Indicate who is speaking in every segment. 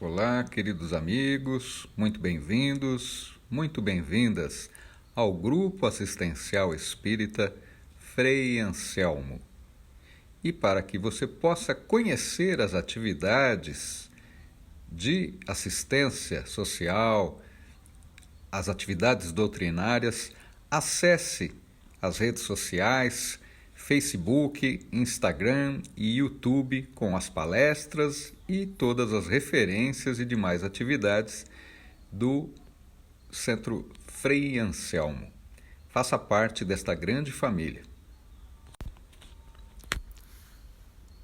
Speaker 1: Olá, queridos amigos, muito bem-vindos, muito bem-vindas ao Grupo Assistencial Espírita Frei Anselmo. E para que você possa conhecer as atividades de assistência social, as atividades doutrinárias, acesse as redes sociais, Facebook, Instagram e YouTube com as palestras e todas as referências e demais atividades do Centro Frei Anselmo. Faça parte desta grande família.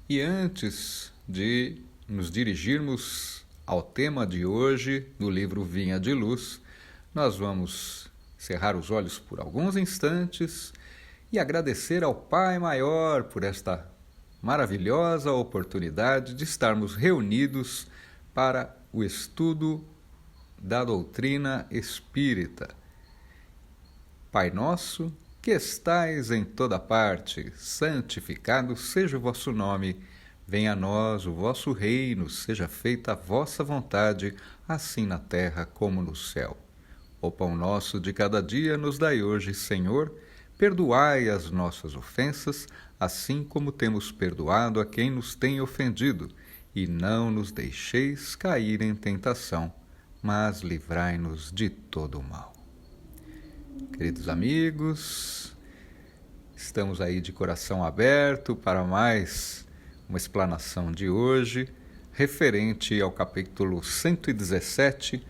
Speaker 1: E antes de nos dirigirmos ao tema de hoje do livro Vinha de Luz, nós vamos cerrar os olhos por alguns instantes e agradecer ao Pai Maior por esta maravilhosa oportunidade de estarmos reunidos para o estudo da doutrina espírita. Pai nosso, que estais em toda parte, santificado seja o vosso nome. Venha a nós o vosso reino, seja feita a vossa vontade, assim na terra como no céu. O pão nosso de cada dia nos dai hoje, Senhor. Perdoai as nossas ofensas, assim como temos perdoado a quem nos tem ofendido, e não nos deixeis cair em tentação, mas livrai-nos de todo o mal. Queridos amigos, estamos aí de coração aberto para mais uma explanação de hoje, referente ao capítulo 117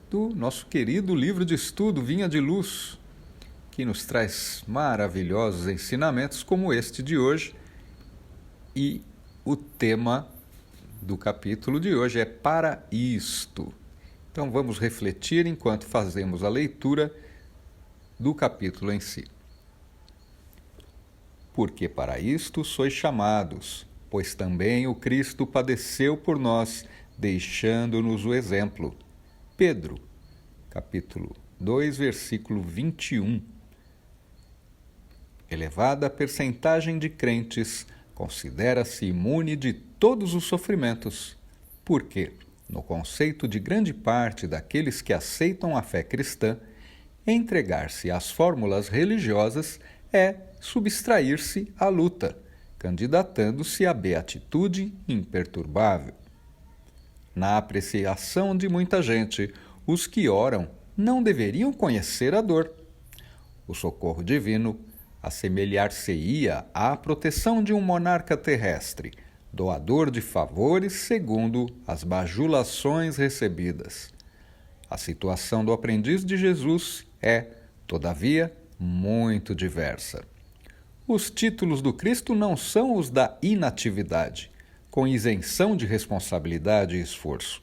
Speaker 1: do nosso querido livro de estudo Vinha de Luz, que nos traz maravilhosos ensinamentos como este de hoje. E o tema do capítulo de hoje é Para Isto. Então vamos refletir enquanto fazemos a leitura do capítulo em si. Porque para isto sois chamados, pois também o Cristo padeceu por nós, deixando-nos o exemplo. Pedro, capítulo 2, versículo 21. Elevada percentagem de crentes considera-se imune de todos os sofrimentos, porque, no conceito de grande parte daqueles que aceitam a fé cristã, entregar-se às fórmulas religiosas é subtrair-se à luta, candidatando-se à beatitude imperturbável. Na apreciação de muita gente, os que oram não deveriam conhecer a dor. O socorro divino assemelhar-se-ia à proteção de um monarca terrestre, doador de favores segundo as bajulações recebidas. A situação do aprendiz de Jesus é, todavia, muito diversa. Os títulos do Cristo não são os da inatividade, com isenção de responsabilidade e esforço.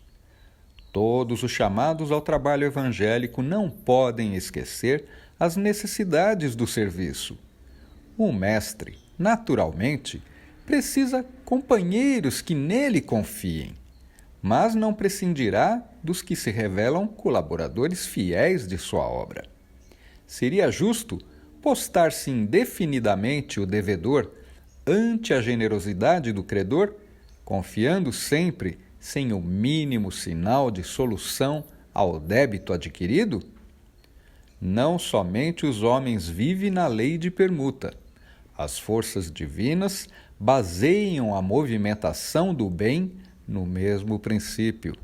Speaker 1: Todos os chamados ao trabalho evangélico não podem esquecer as necessidades do serviço. O mestre, naturalmente, precisa companheiros que nele confiem, mas não prescindirá dos que se revelam colaboradores fiéis de sua obra. Seria justo postar-se indefinidamente o devedor ante a generosidade do credor, confiando sempre, sem o mínimo sinal de solução, ao débito adquirido? Não somente os homens vivem na lei de permuta. As forças divinas baseiam a movimentação do bem no mesmo princípio.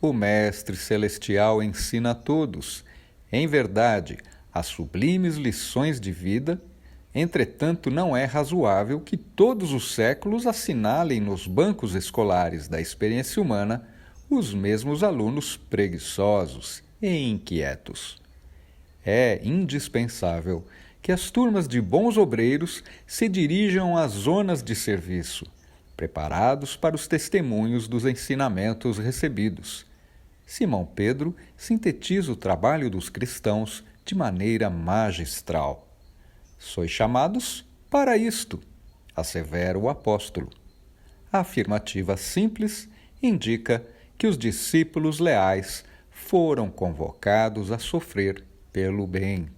Speaker 1: O Mestre Celestial ensina a todos, em verdade, as sublimes lições de vida. Entretanto, não é razoável que todos os séculos assinalem nos bancos escolares da experiência humana os mesmos alunos preguiçosos e inquietos. É indispensável que as turmas de bons obreiros se dirijam às zonas de serviço, preparados para os testemunhos dos ensinamentos recebidos. Simão Pedro sintetiza o trabalho dos cristãos de maneira magistral. Sois chamados para isto, assevera o apóstolo. A afirmativa simples indica que os discípulos leais foram convocados a sofrer pelo bem.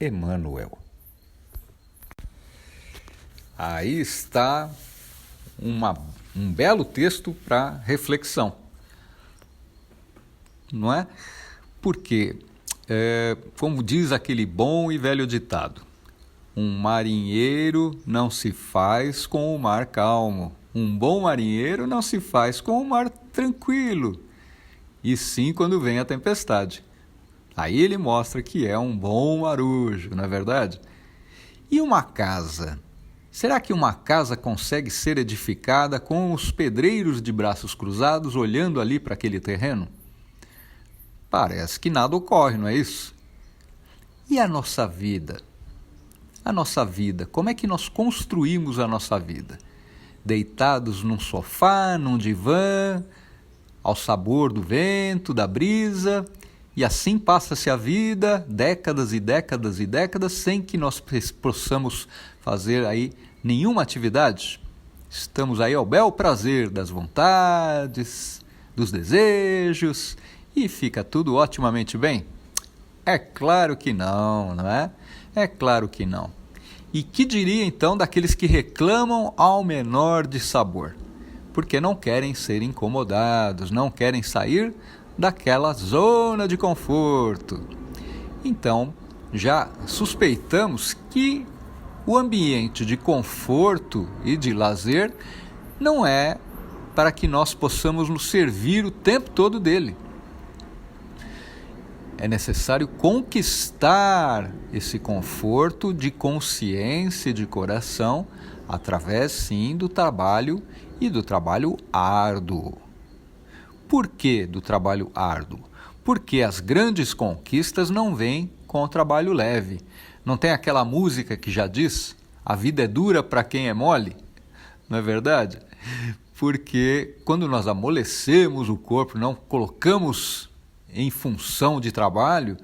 Speaker 1: Emmanuel. Aí está um belo texto para reflexão. não é? Porque, como diz aquele bom e velho ditado, um marinheiro não se faz com o mar calmo. Um bom marinheiro não se faz com o mar tranquilo. E sim quando vem a tempestade. Aí ele mostra que é um bom marujo, não é verdade? E uma casa? Será que uma casa consegue ser edificada com os pedreiros de braços cruzados olhando ali para aquele terreno? Parece que nada ocorre, não é isso? E a nossa vida? A nossa vida, como é que nós construímos a nossa vida? Deitados num sofá, num divã, ao sabor do vento, da brisa, e assim passa-se a vida, décadas e décadas e décadas, sem que nós possamos fazer aí nenhuma atividade? Estamos aí ao bel prazer das vontades, dos desejos, e fica tudo otimamente bem? É claro que não, não é? É claro que não. E que diria então daqueles que reclamam ao menor dissabor? Porque não querem ser incomodados, não querem sair daquela zona de conforto. Então, já suspeitamos que o ambiente de conforto e de lazer não é para que nós possamos nos servir o tempo todo dele. É necessário conquistar esse conforto de consciência e de coração através, sim, do trabalho e do trabalho árduo. Por que do trabalho árduo? Porque as grandes conquistas não vêm com o trabalho leve. Não tem aquela música que já diz: a vida é dura para quem é mole? Não é verdade? Porque quando nós amolecemos o corpo, não colocamos em função de trabalho,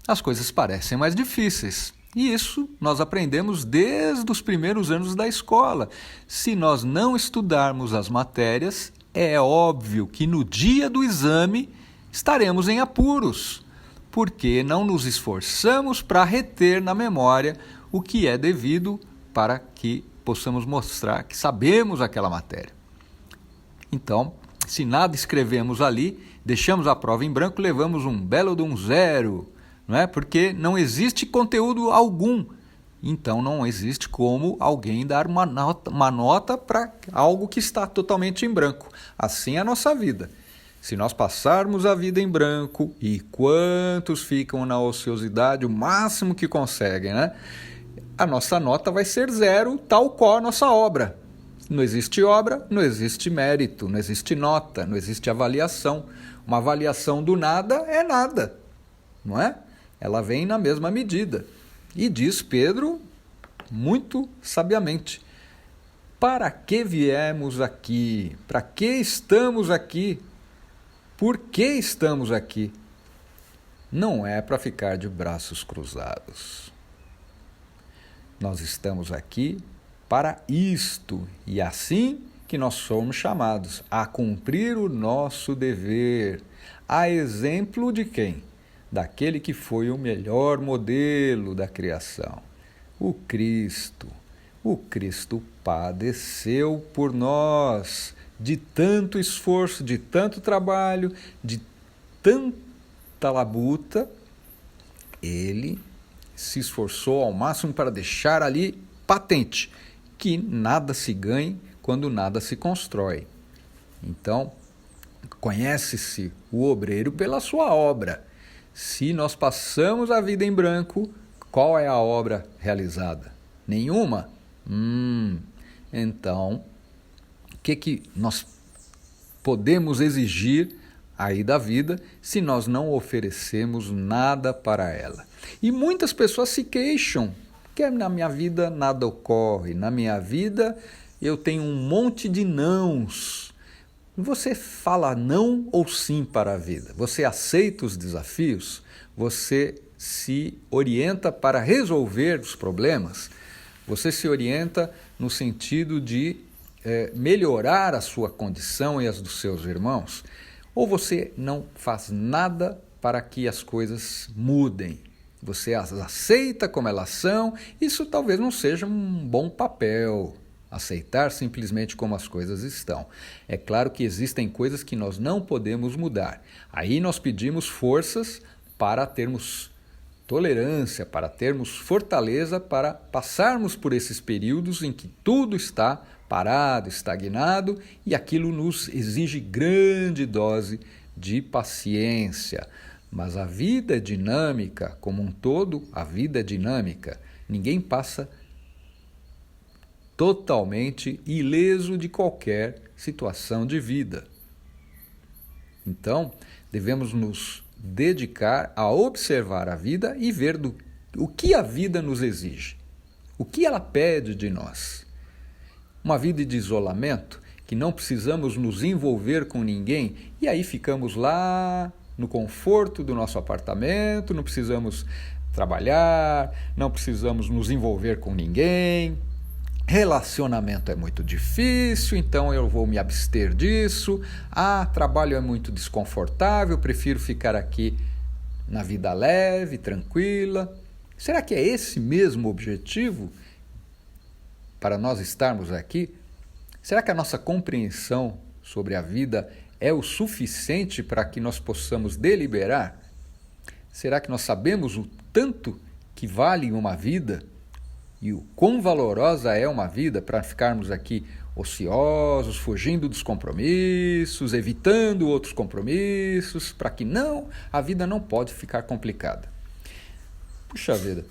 Speaker 1: as coisas parecem mais difíceis. E isso nós aprendemos desde os primeiros anos da escola. Se nós não estudarmos as matérias, é óbvio que no dia do exame estaremos em apuros, porque não nos esforçamos para reter na memória o que é devido para que possamos mostrar que sabemos aquela matéria. Então, se nada escrevemos ali, deixamos a prova em branco, levamos um belo de um 0, não é? Porque não existe conteúdo algum. Então não existe como alguém dar uma nota para algo que está totalmente em branco. Assim é a nossa vida. Se nós passarmos a vida em branco, e quantos ficam na ociosidade, o máximo que conseguem, né? A nossa nota vai ser 0, tal qual a nossa obra. Não existe obra, não existe mérito, não existe nota, não existe avaliação. Uma avaliação do nada é nada, não é? Ela vem na mesma medida. E diz Pedro, muito sabiamente, para que viemos aqui? Para que estamos aqui? Por que estamos aqui? Não é para ficar de braços cruzados. Nós estamos aqui para isto, e assim que nós somos chamados a cumprir o nosso dever, a exemplo de quem? Daquele que foi o melhor modelo da criação, o Cristo. O Cristo padeceu por nós, de tanto esforço, de tanto trabalho, de tanta labuta. Ele se esforçou ao máximo para deixar ali patente que nada se ganhe quando nada se constrói. Então, conhece-se o obreiro pela sua obra. Se nós passamos a vida em branco, qual é a obra realizada? Nenhuma? Então, o que nós podemos exigir aí da vida se nós não oferecemos nada para ela? E muitas pessoas se queixam que na minha vida nada ocorre, na minha vida eu tenho um monte de nãos. Você fala não ou sim para a vida? Você aceita os desafios? Você se orienta para resolver os problemas? Você se orienta no sentido de melhorar a sua condição e as dos seus irmãos? Ou você não faz nada para que as coisas mudem? Você as aceita como elas são? Isso talvez não seja um bom papel, aceitar simplesmente como as coisas estão. É claro que existem coisas que nós não podemos mudar. Aí nós pedimos forças para termos tolerância, para termos fortaleza, para passarmos por esses períodos em que tudo está parado, estagnado, e aquilo nos exige grande dose de paciência. Mas a vida é dinâmica, como um todo, a vida é dinâmica. Ninguém passa totalmente ileso de qualquer situação de vida. Então, devemos nos dedicar a observar a vida e ver o que a vida nos exige, o que ela pede de nós. Uma vida de isolamento, que não precisamos nos envolver com ninguém, e aí ficamos lá no conforto do nosso apartamento, não precisamos trabalhar, não precisamos nos envolver com ninguém. Relacionamento é muito difícil, então eu vou me abster disso. Trabalho é muito desconfortável, prefiro ficar aqui na vida leve, tranquila. Será que é esse mesmo o objetivo para nós estarmos aqui? Será que a nossa compreensão sobre a vida é o suficiente para que nós possamos deliberar? Será que nós sabemos o tanto que vale uma vida? E o quão valorosa é uma vida para ficarmos aqui ociosos, fugindo dos compromissos, evitando outros compromissos, para que a vida não pode ficar complicada. Puxa vida,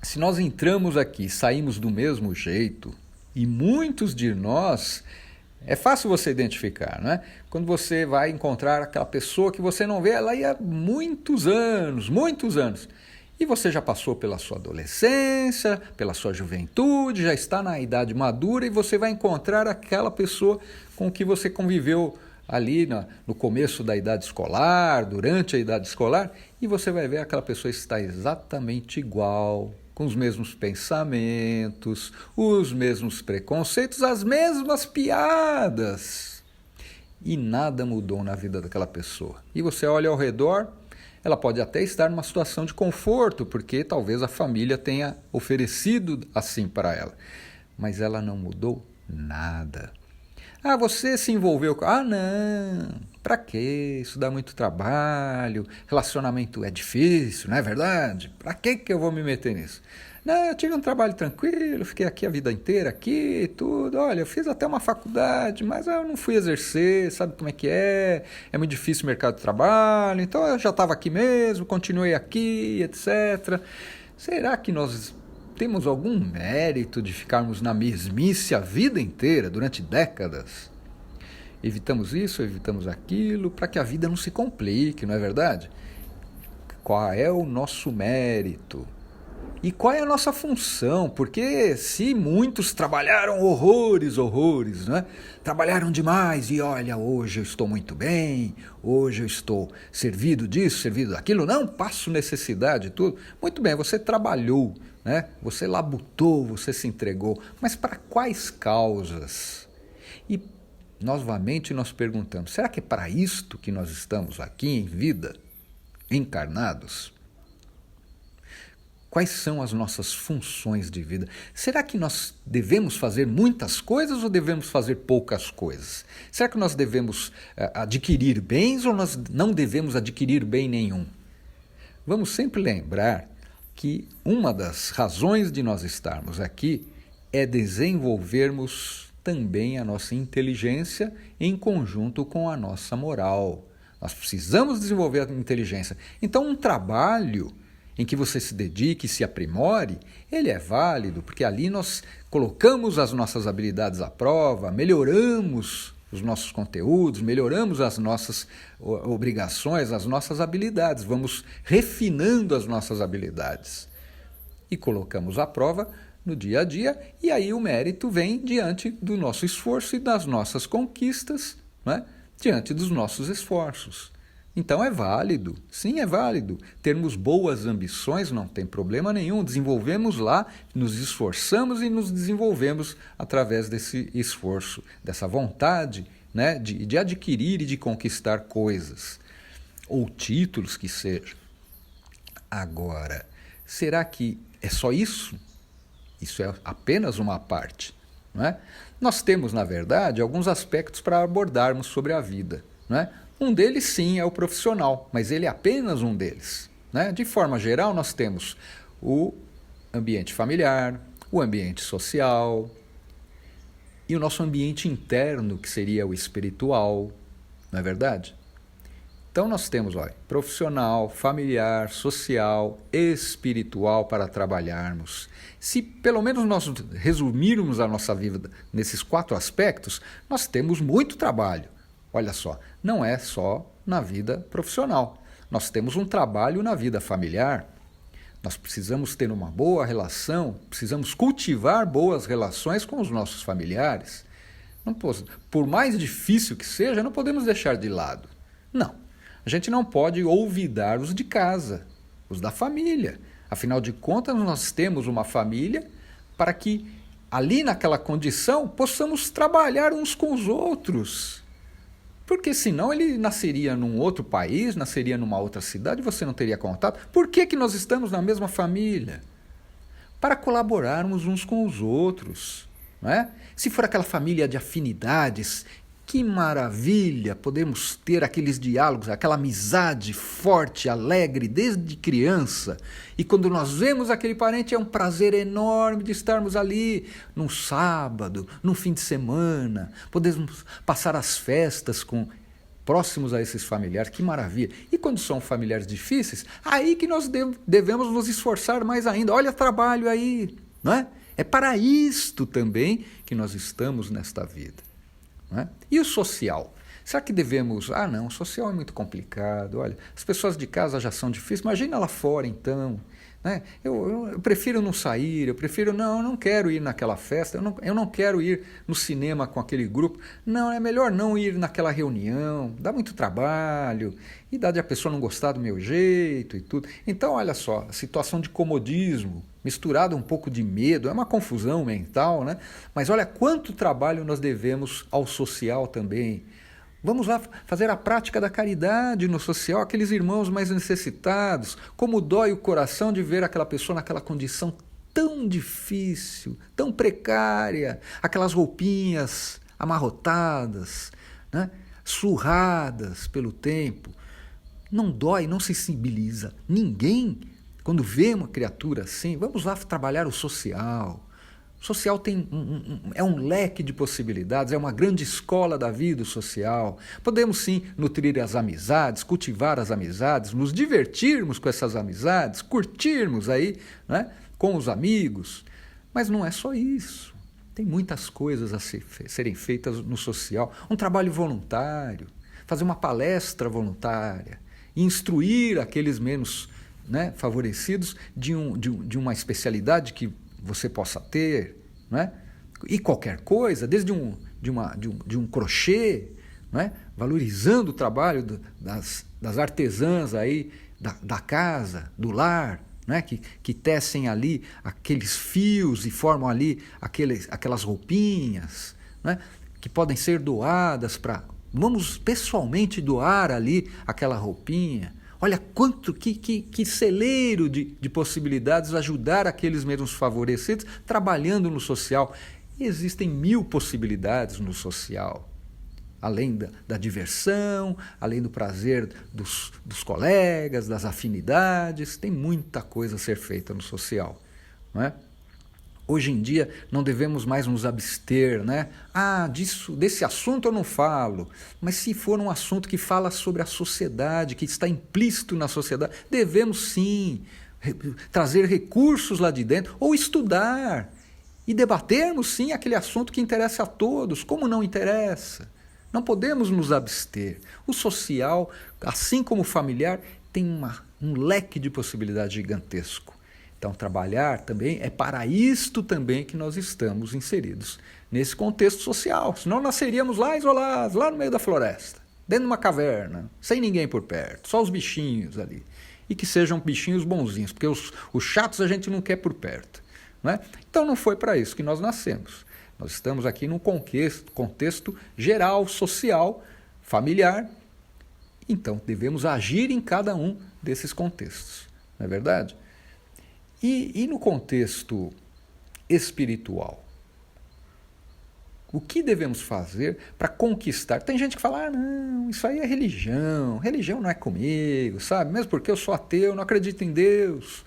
Speaker 1: se nós entramos aqui, saímos do mesmo jeito, e muitos de nós, é fácil você identificar, não é? Quando você vai encontrar aquela pessoa que você não vê ela aí há muitos anos, e você já passou pela sua adolescência, pela sua juventude, já está na idade madura e você vai encontrar aquela pessoa com que você conviveu ali no começo da idade escolar, durante a idade escolar, e você vai ver aquela pessoa está exatamente igual, com os mesmos pensamentos, os mesmos preconceitos, as mesmas piadas. E nada mudou na vida daquela pessoa. E você olha ao redor, ela pode até estar numa situação de conforto, porque talvez a família tenha oferecido assim para ela. Mas ela não mudou nada. Você se envolveu com... não, para quê? Isso dá muito trabalho, relacionamento é difícil, não é verdade? Para que eu vou me meter nisso? Não, eu tive um trabalho tranquilo, fiquei aqui a vida inteira, aqui e tudo. Olha, eu fiz até uma faculdade, mas eu não fui exercer, sabe como é que é? É muito difícil o mercado de trabalho, então eu já estava aqui mesmo, continuei aqui, etc. Será que nós temos algum mérito de ficarmos na mesmice a vida inteira, durante décadas? Evitamos isso, evitamos aquilo, para que a vida não se complique, não é verdade? Qual é o nosso mérito? E qual é a nossa função? Porque se muitos trabalharam horrores, né? Trabalharam demais e olha, hoje eu estou muito bem, hoje eu estou servido disso, servido daquilo, não passo necessidade e tudo. Muito bem, você trabalhou, né? Você labutou, você se entregou, mas para quais causas? E novamente nós perguntamos, será que é para isto que nós estamos aqui em vida, encarnados? Quais são as nossas funções de vida? Será que nós devemos fazer muitas coisas ou devemos fazer poucas coisas? Será que nós devemos adquirir bens ou nós não devemos adquirir bem nenhum? Vamos sempre lembrar que uma das razões de nós estarmos aqui é desenvolvermos também a nossa inteligência em conjunto com a nossa moral. Nós precisamos desenvolver a inteligência. Então, um trabalho em que você se dedique e se aprimore, ele é válido, porque ali nós colocamos as nossas habilidades à prova, melhoramos os nossos conteúdos, melhoramos as nossas obrigações, as nossas habilidades, vamos refinando as nossas habilidades e colocamos à prova no dia a dia, e aí o mérito vem diante do nosso esforço e das nossas conquistas, né? Diante dos nossos esforços. Então é válido, sim, é válido. Termos boas ambições não tem problema nenhum. Desenvolvemos lá, nos esforçamos e nos desenvolvemos através desse esforço, dessa vontade, né, de adquirir e de conquistar coisas, ou títulos que sejam. Agora, será que é só isso? Isso é apenas uma parte. não é? Nós temos, na verdade, alguns aspectos para abordarmos sobre a vida, não é? Um deles, sim, é o profissional, mas ele é apenas um deles, né? De forma geral, nós temos o ambiente familiar, o ambiente social e o nosso ambiente interno, que seria o espiritual, não é verdade? Então nós temos, olha, profissional, familiar, social, espiritual para trabalharmos. Se pelo menos nós resumirmos a nossa vida nesses 4 aspectos, nós temos muito trabalho. Olha só, não é só na vida profissional. Nós temos um trabalho na vida familiar. Nós precisamos ter uma boa relação, precisamos cultivar boas relações com os nossos familiares. Não, por mais difícil que seja, não podemos deixar de lado. Não. A gente não pode olvidar os de casa, os da família. Afinal de contas, nós temos uma família para que, ali naquela condição, possamos trabalhar uns com os outros. Porque senão ele nasceria num outro país, nasceria numa outra cidade, você não teria contato. Por que nós estamos na mesma família? Para colaborarmos uns com os outros, não é? Se for aquela família de afinidades, que maravilha podemos ter aqueles diálogos, aquela amizade forte, alegre, desde criança. E quando nós vemos aquele parente, é um prazer enorme de estarmos ali num sábado, num fim de semana. Podemos passar as festas próximos a esses familiares, que maravilha. E quando são familiares difíceis, aí que nós devemos nos esforçar mais ainda. Olha trabalho aí, não é? É para isto também que nós estamos nesta vida. Né? E o social? Será que devemos... Ah, não, o social é muito complicado. Olha, as pessoas de casa já são difíceis. Imagina lá fora, então. Né? Eu prefiro não sair, eu não quero ir naquela festa, eu não quero ir no cinema com aquele grupo. Não, é melhor não ir naquela reunião, dá muito trabalho, e dá de a pessoa não gostar do meu jeito e tudo. Então, olha só, a situação de comodismo, misturado um pouco de medo, é uma confusão mental, né? Mas olha quanto trabalho nós devemos ao social também. Vamos lá fazer a prática da caridade no social, aqueles irmãos mais necessitados. Como dói o coração de ver aquela pessoa naquela condição tão difícil, tão precária, aquelas roupinhas amarrotadas, né? Surradas pelo tempo. Não dói, não sensibiliza ninguém quando vê uma criatura assim. Vamos lá trabalhar o social. O social é um leque de possibilidades, é uma grande escola da vida social. Podemos sim nutrir as amizades, cultivar as amizades, nos divertirmos com essas amizades, curtirmos aí, né, com os amigos. Mas não é só isso. Tem muitas coisas a serem feitas no social. Um trabalho voluntário, fazer uma palestra voluntária, instruir aqueles menos, né, favorecidos de uma especialidade que você possa ter, né? E qualquer coisa, desde um crochê, né? Valorizando o trabalho das artesãs aí, da casa, do lar, né? Que tecem ali aqueles fios e formam ali aquelas roupinhas, né? Que podem ser doadas para... Vamos pessoalmente doar ali aquela roupinha. Olha quanto, que celeiro de possibilidades ajudar aqueles mesmos favorecidos trabalhando no social. E existem 1000 possibilidades no social. Além da diversão, além do prazer dos colegas, das afinidades, tem muita coisa a ser feita no social, não é? Hoje em dia não devemos mais nos abster, né? Ah, desse assunto eu não falo. Mas se for um assunto que fala sobre a sociedade, que está implícito na sociedade, devemos sim trazer recursos lá de dentro ou estudar e debatermos sim aquele assunto que interessa a todos, como não interessa. Não podemos nos abster. O social, assim como o familiar, tem um leque de possibilidades gigantesco. Então, trabalhar também é para isto também que nós estamos inseridos, nesse contexto social. Senão nós seríamos lá isolados, lá no meio da floresta, dentro de uma caverna, sem ninguém por perto, só os bichinhos ali. E que sejam bichinhos bonzinhos, porque os chatos a gente não quer por perto, né? Então não foi para isso que nós nascemos. Nós estamos aqui num contexto geral, social, familiar. Então devemos agir em cada um desses contextos, não é verdade? E no contexto espiritual? O que devemos fazer para conquistar? Tem gente que fala, não, isso aí é religião. Religião não é comigo, sabe? Mesmo porque eu sou ateu, não acredito em Deus.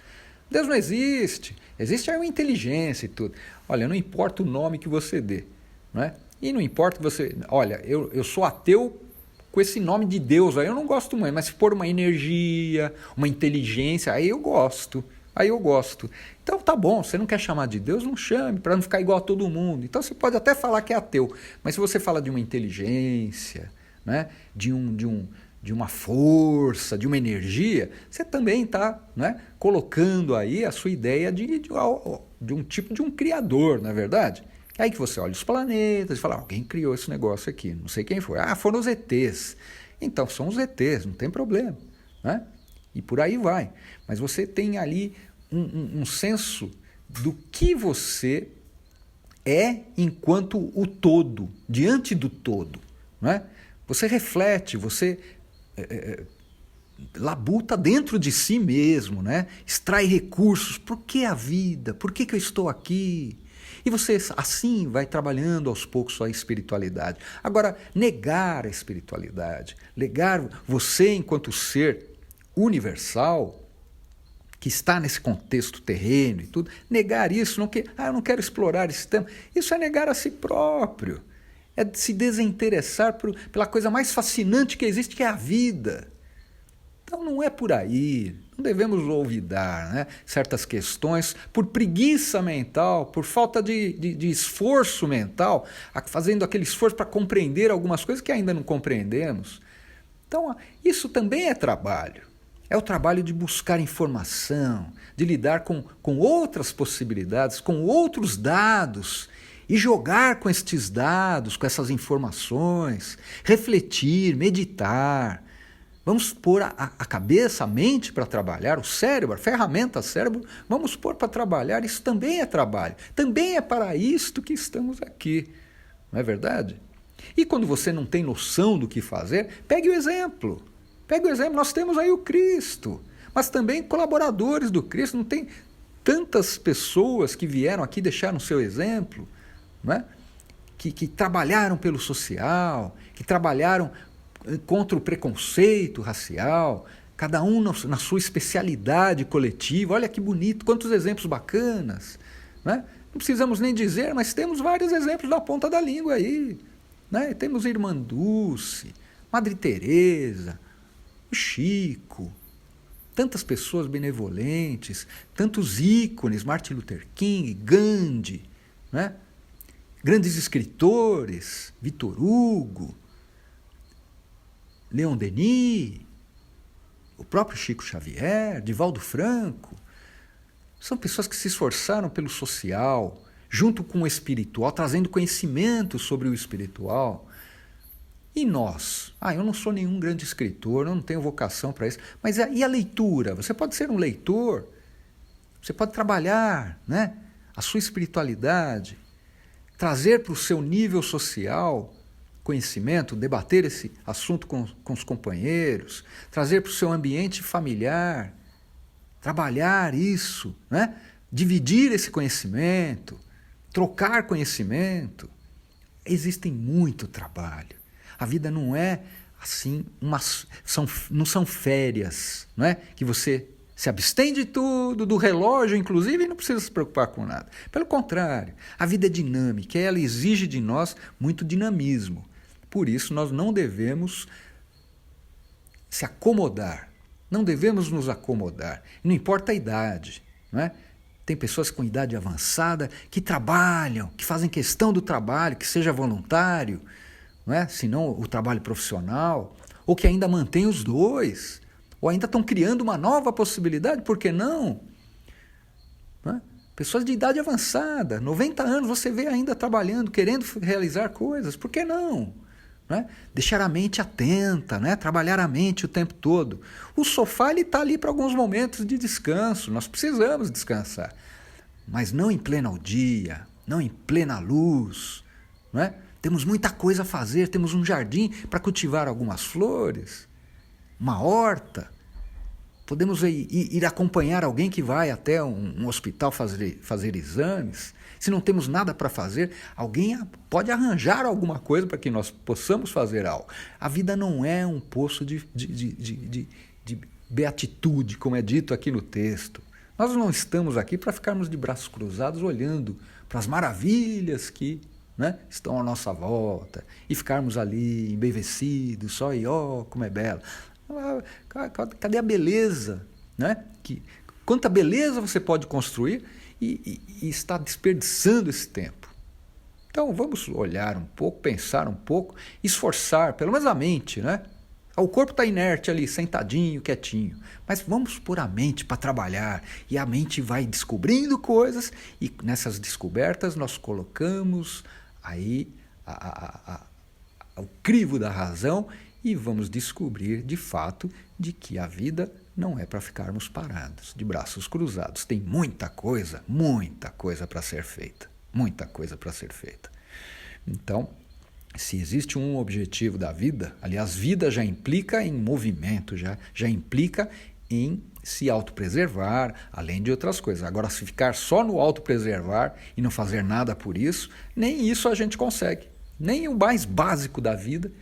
Speaker 1: Deus não existe. Existe aí uma inteligência e tudo. Olha, não importa o nome que você dê, não é? E não importa que você... Olha, eu sou ateu com esse nome de Deus aí, eu não gosto muito, mas se for uma energia, uma inteligência, aí eu gosto. Aí eu gosto. Então tá bom, você não quer chamar de Deus, não chame, para não ficar igual a todo mundo. Então você pode até falar que é ateu, mas se você fala de uma inteligência, né, de uma força, de uma energia, você também está, né, colocando aí a sua ideia de um tipo de um criador, não é verdade? É aí que você olha os planetas e fala, alguém criou esse negócio aqui, não sei quem foi. Foram os ETs. Então são os ETs, não tem problema, né? E por aí vai. Mas você tem ali um senso do que você é enquanto o todo, diante do todo. Não é? Você reflete, você labuta dentro de si mesmo, né? Extrai recursos. Por que a vida? Por que eu estou aqui? E você assim vai trabalhando aos poucos sua espiritualidade. Agora, negar a espiritualidade, negar você enquanto ser universal, que está nesse contexto terreno e tudo, negar isso, eu não quero explorar esse tema, isso é negar a si próprio, é se desinteressar pela coisa mais fascinante que existe, que é a vida. Então não é por aí, não devemos olvidar, né, certas questões por preguiça mental, por falta de esforço mental, fazendo aquele esforço para compreender algumas coisas que ainda não compreendemos. Então isso também é trabalho. É o trabalho de buscar informação, de lidar com outras possibilidades, com outros dados e jogar com estes dados, com essas informações, refletir, meditar. Vamos pôr a cabeça, a mente para trabalhar, o cérebro, a ferramenta cérebro, vamos pôr para trabalhar, isso também é trabalho. Também é para isto que estamos aqui, não é verdade? E quando você não tem noção do que fazer, pegue o exemplo. Pega o exemplo, nós temos aí o Cristo, mas também colaboradores do Cristo, não tem tantas pessoas que vieram aqui deixaram o seu exemplo, não é? que trabalharam pelo social, que trabalharam contra o preconceito racial, cada um na sua especialidade coletiva. Olha que bonito, quantos exemplos bacanas, não é? Não precisamos nem dizer, mas temos vários exemplos na ponta da língua aí, né? Temos Irmã Dulce, Madre Teresa, o Chico, tantas pessoas benevolentes, tantos ícones, Martin Luther King, Gandhi, né? Grandes escritores, Victor Hugo, Leon Denis, o próprio Chico Xavier, Divaldo Franco. São pessoas que se esforçaram pelo social, junto com o espiritual, trazendo conhecimento sobre o espiritual. E nós? Eu não sou nenhum grande escritor, eu não tenho vocação para isso. Mas e a leitura? Você pode ser um leitor, você pode trabalhar, né, a sua espiritualidade, trazer para o seu nível social conhecimento, debater esse assunto com os companheiros, trazer para o seu ambiente familiar, trabalhar isso, né, dividir esse conhecimento, trocar conhecimento. Existe muito trabalho. A vida não é assim, não são férias, não é? Que você se abstém de tudo, do relógio inclusive, e não precisa se preocupar com nada. Pelo contrário, a vida é dinâmica, ela exige de nós muito dinamismo. Por isso nós não devemos se acomodar, não devemos nos acomodar, não importa a idade, não é? Tem pessoas com idade avançada que trabalham, que fazem questão do trabalho, que seja voluntário, não é? Se não o trabalho profissional, ou que ainda mantém os dois, ou ainda estão criando uma nova possibilidade, por que não? Não é? Pessoas de idade avançada, 90 anos, você vê ainda trabalhando, querendo realizar coisas, por que não? Não é? Deixar a mente atenta, não é? Trabalhar a mente o tempo todo. O sofá está ali para alguns momentos de descanso, nós precisamos descansar, mas não em pleno dia, não em plena luz, não é? Temos muita coisa a fazer, temos um jardim para cultivar algumas flores, uma horta. Podemos ir acompanhar alguém que vai até um hospital fazer exames. Se não temos nada para fazer, alguém pode arranjar alguma coisa para que nós possamos fazer algo. A vida não é um poço de beatitude, como é dito aqui no texto. Nós não estamos aqui para ficarmos de braços cruzados olhando para as maravilhas que, né, estão à nossa volta e ficarmos ali embevecidos, só como é belo. Cadê a beleza? Né? Quanta beleza você pode construir e está desperdiçando esse tempo. Então vamos olhar um pouco, pensar um pouco, esforçar, pelo menos a mente, né? O corpo está inerte ali, sentadinho, quietinho, mas vamos pôr a mente para trabalhar e a mente vai descobrindo coisas e nessas descobertas nós colocamos aí o crivo da razão e vamos descobrir de fato de que a vida não é para ficarmos parados, de braços cruzados. Tem muita coisa para ser feita, muita coisa para ser feita. Então, se existe um objetivo da vida, aliás, vida já implica em movimento, já implica em se autopreservar, além de outras coisas. Agora, se ficar só no autopreservar e não fazer nada por isso, nem isso a gente consegue. Nem o mais básico da vida,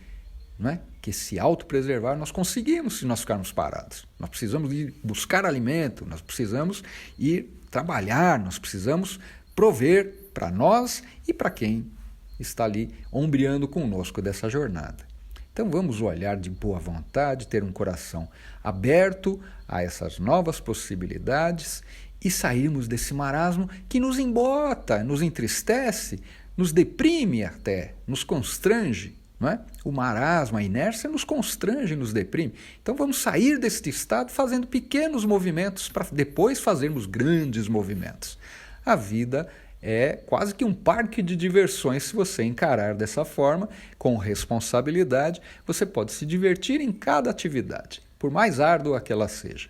Speaker 1: não é? Que se autopreservar nós conseguimos se nós ficarmos parados. Nós precisamos ir buscar alimento, nós precisamos ir trabalhar, nós precisamos prover para nós e para quem está ali ombreando conosco dessa jornada. Então vamos olhar de boa vontade, ter um coração aberto a essas novas possibilidades e sairmos desse marasmo que nos embota, nos entristece, nos deprime até, nos constrange. Não é? O marasmo, a inércia nos constrange, nos deprime. Então vamos sair deste estado fazendo pequenos movimentos para depois fazermos grandes movimentos. A vida é quase que um parque de diversões se você encarar dessa forma, com responsabilidade, você pode se divertir em cada atividade, por mais árdua que ela seja.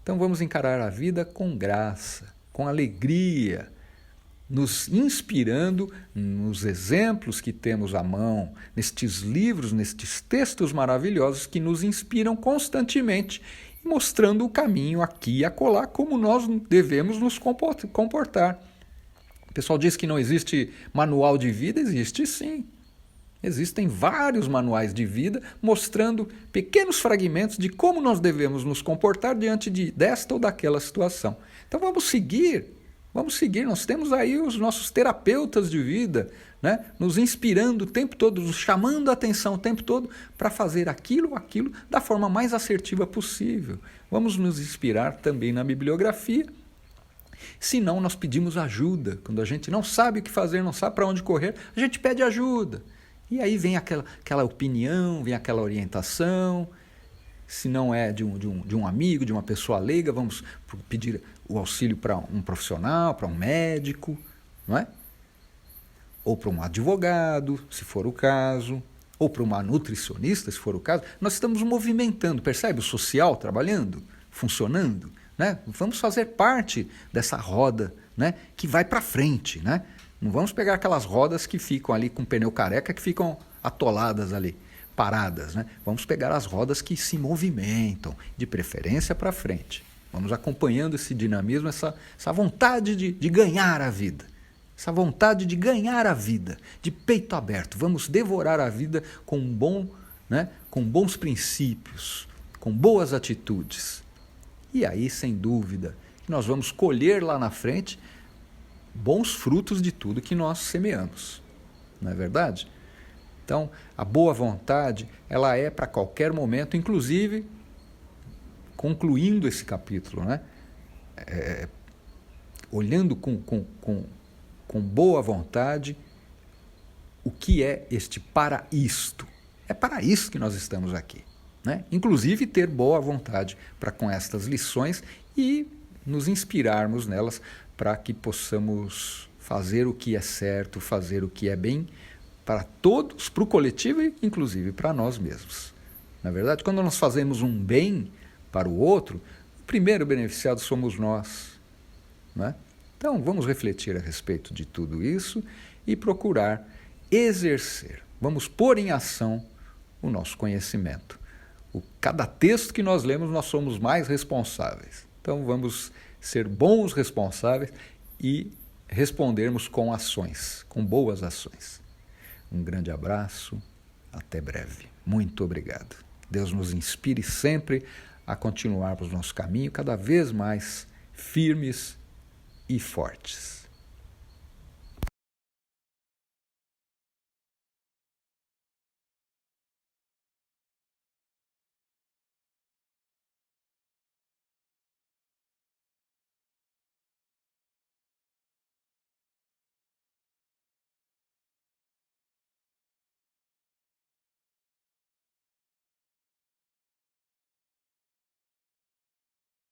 Speaker 1: Então vamos encarar a vida com graça, com alegria, nos inspirando nos exemplos que temos à mão, nestes livros, nestes textos maravilhosos que nos inspiram constantemente, mostrando o caminho aqui e acolá como nós devemos nos comportar. O pessoal diz que não existe manual de vida, existe sim. Existem vários manuais de vida mostrando pequenos fragmentos de como nós devemos nos comportar diante desta ou daquela situação. Então vamos seguir, nós temos aí os nossos terapeutas de vida, né? Nos inspirando o tempo todo, nos chamando a atenção o tempo todo para fazer aquilo da forma mais assertiva possível. Vamos nos inspirar também na bibliografia. Se não, nós pedimos ajuda. Quando a gente não sabe o que fazer, não sabe para onde correr, a gente pede ajuda. E aí vem aquela opinião, vem aquela orientação. Se não é de um amigo, de uma pessoa leiga, vamos pedir o auxílio para um profissional, para um médico, não é? Ou para um advogado, se for o caso, ou para uma nutricionista, se for o caso. Nós estamos movimentando, percebe? O social trabalhando, funcionando. Né? Vamos fazer parte dessa roda, né, que vai para frente. Né? Não vamos pegar aquelas rodas que ficam ali com pneu careca, que ficam atoladas ali, paradas. Né? Vamos pegar as rodas que se movimentam, de preferência para frente. Vamos acompanhando esse dinamismo, essa vontade de ganhar a vida. Essa vontade de ganhar a vida, de peito aberto. Vamos devorar a vida com bons princípios, com boas atitudes. E aí, sem dúvida, nós vamos colher lá na frente bons frutos de tudo que nós semeamos. Não é verdade? Então, a boa vontade, ela é para qualquer momento, inclusive, concluindo esse capítulo, né? Olhando com boa vontade o que é este para isto. É para isso que nós estamos aqui. Né? Inclusive ter boa vontade para com estas lições e nos inspirarmos nelas para que possamos fazer o que é certo, fazer o que é bem para todos, para o coletivo e inclusive para nós mesmos. Na verdade, quando nós fazemos um bem para o outro, o primeiro beneficiado somos nós. Né? Então vamos refletir a respeito de tudo isso e procurar exercer. Vamos pôr em ação o nosso conhecimento. Cada texto que nós lemos, nós somos mais responsáveis. Então, vamos ser bons responsáveis e respondermos com ações, com boas ações. Um grande abraço, até breve. Muito obrigado. Deus nos inspire sempre a continuarmos nosso caminho cada vez mais firmes e fortes.